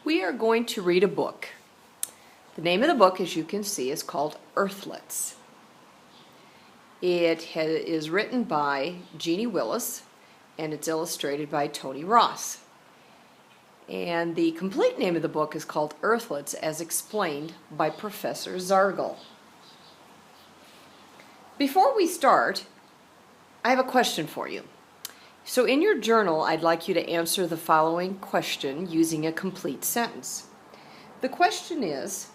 We are going to read a book. The name of the book, as you can see, is called Earthlets. It is written by Jeannie Willis, and it's illustrated by Tony Ross. And the complete name of the book is called Earthlets, as explained by Professor Zargle. Before we start, I have a question for you. So in your journal, I'd like you to answer the following question using a complete sentence. The question is,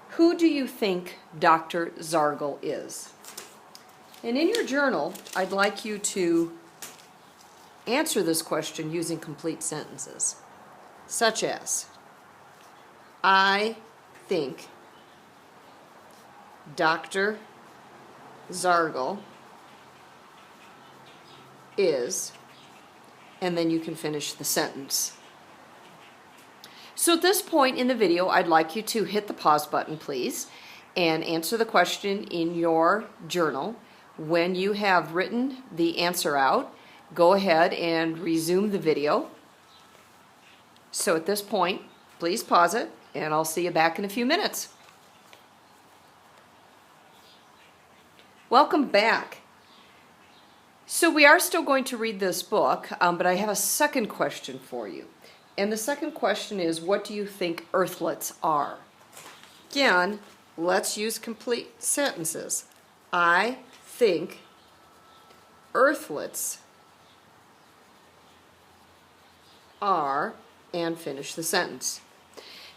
who do you think Dr. Zargle is? And in your journal, I'd like you to answer this question using complete sentences, such as, I think Dr. Zargle is, and then you can finish the sentence. So at this point in the video, I'd like you to hit the pause button, please, and answer the question in your journal. When you have written the answer out, go ahead and resume the video. So at this point, please pause it, and I'll see you back in a few minutes. Welcome back. So we are still going to read this book, but I have a second question for you. And the second question is, what do you think earthlets are? Again, let's use complete sentences. I think earthlets are, and finish the sentence.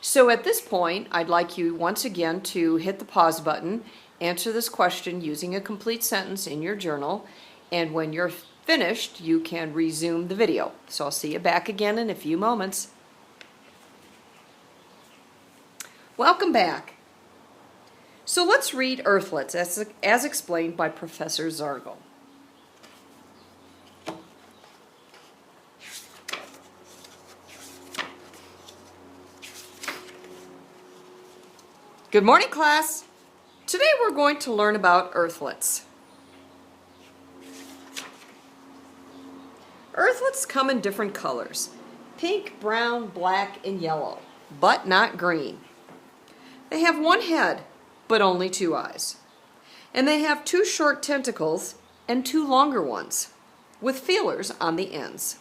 So at this point, I'd like you once again to hit the pause button, answer this question using a complete sentence in your journal, and when you're finished, you can resume the video. So I'll see you back again in a few moments. Welcome back. So let's read Earthlets as explained by Professor Zargle. Good morning, class. Today we're going to learn about earthlets. Earthlets come in different colors, pink, brown, black, and yellow, but not green. They have one head, but only two eyes. And they have two short tentacles and two longer ones, with feelers on the ends.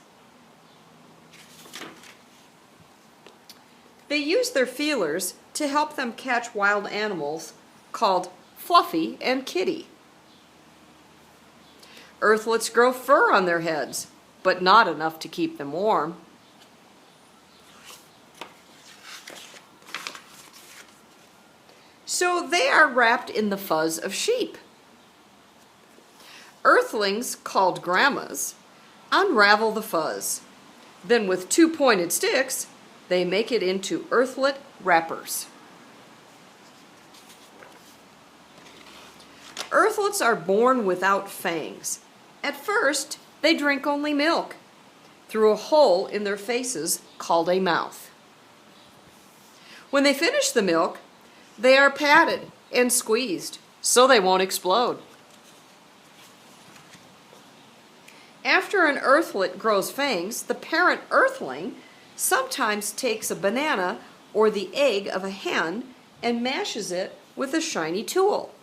They use their feelers to help them catch wild animals called Fluffy and Kitty. Earthlets grow fur on their heads, but not enough to keep them warm. So they are wrapped in the fuzz of sheep. Earthlings, called grandmas, unravel the fuzz. Then with two pointed sticks, they make it into earthlet wrappers. Earthlets are born without fangs. At first, they drink only milk through a hole in their faces called a mouth. When they finish the milk, they are patted and squeezed so they won't explode. After an earthlet grows fangs, the parent earthling sometimes takes a banana or the egg of a hen and mashes it with a shiny tool.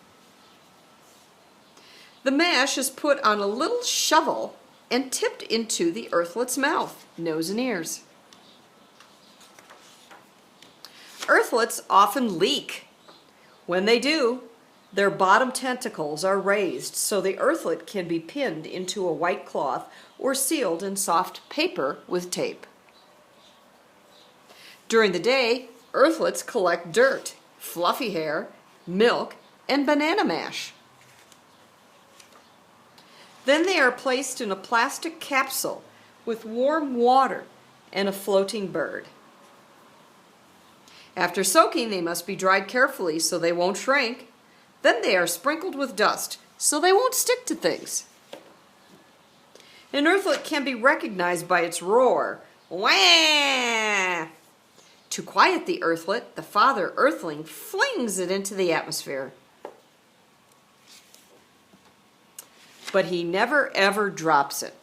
The mash is put on a little shovel and tipped into the earthlet's mouth, nose, and ears. Earthlets often leak. When they do, their bottom tentacles are raised so the earthlet can be pinned into a white cloth or sealed in soft paper with tape. During the day, earthlets collect dirt, fluffy hair, milk, and banana mash. Then they are placed in a plastic capsule with warm water and a floating bird. After soaking, they must be dried carefully so they won't shrink. Then they are sprinkled with dust so they won't stick to things. An earthlet can be recognized by its roar. Wah! To quiet the earthlet, the father earthling flings it into the atmosphere. But he never ever drops it.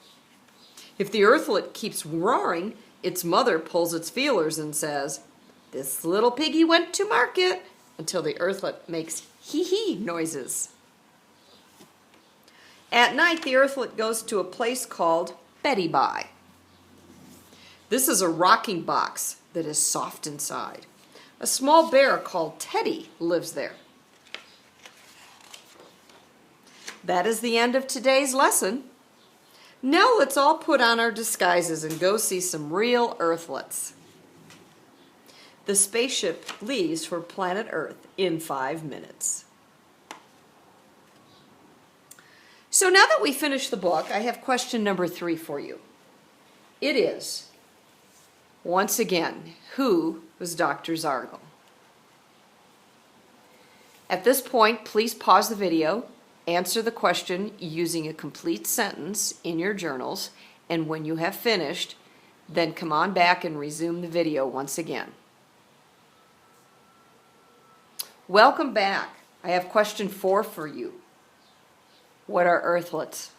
If the earthlet keeps roaring, its mother pulls its feelers and says, "This little piggy went to market," until the earthlet makes hee-hee noises. At night, the earthlet goes to a place called Betty Bye. This is a rocking box that is soft inside. A small bear called Teddy lives there. That is the end of today's lesson. Now let's all put on our disguises and go see some real earthlets. The spaceship leaves for planet Earth in 5 minutes. So now that we finished the book, I have question number 3 for you. It is, once again, who was Dr. Zargle? At this point, please pause the video, answer the question using a complete sentence in your journals, and when you have finished, then come on back and resume the video once again. Welcome back. I have question 4 for you. What are earthlets?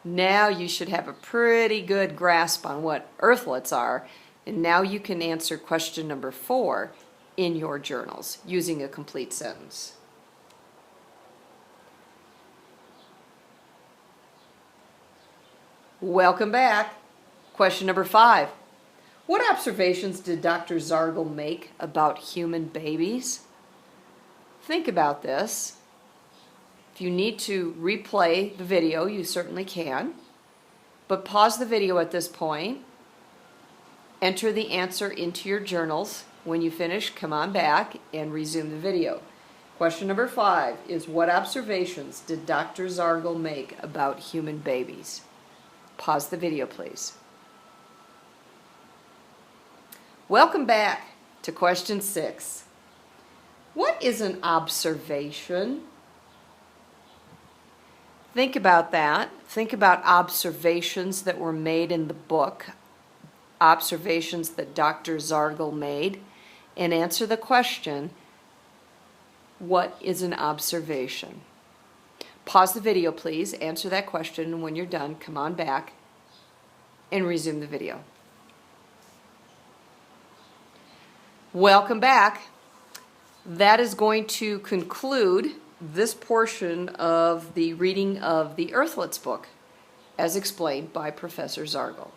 Now you should have a pretty good grasp on what earthlets are, and now you can answer question number 4 in your journals using a complete sentence. Welcome back. Question number 5. What observations did Dr. Zargle make about human babies? Think about this. If you need to replay the video, you certainly can. But pause the video at this point. Enter the answer into your journals. When you finish, come on back and resume the video. Question number 5 is, what observations did Dr. Zargle make about human babies? Pause the video, please. Welcome back to question 6. What is an observation? Think about that. Think about observations that were made in the book, observations that Dr. Zargle made, and answer the question, what is an observation? Pause the video, please. Answer that question, and when you're done, come on back and resume the video. Welcome back. That is going to conclude this portion of the reading of the Earthlets book, as explained by Professor Zargle.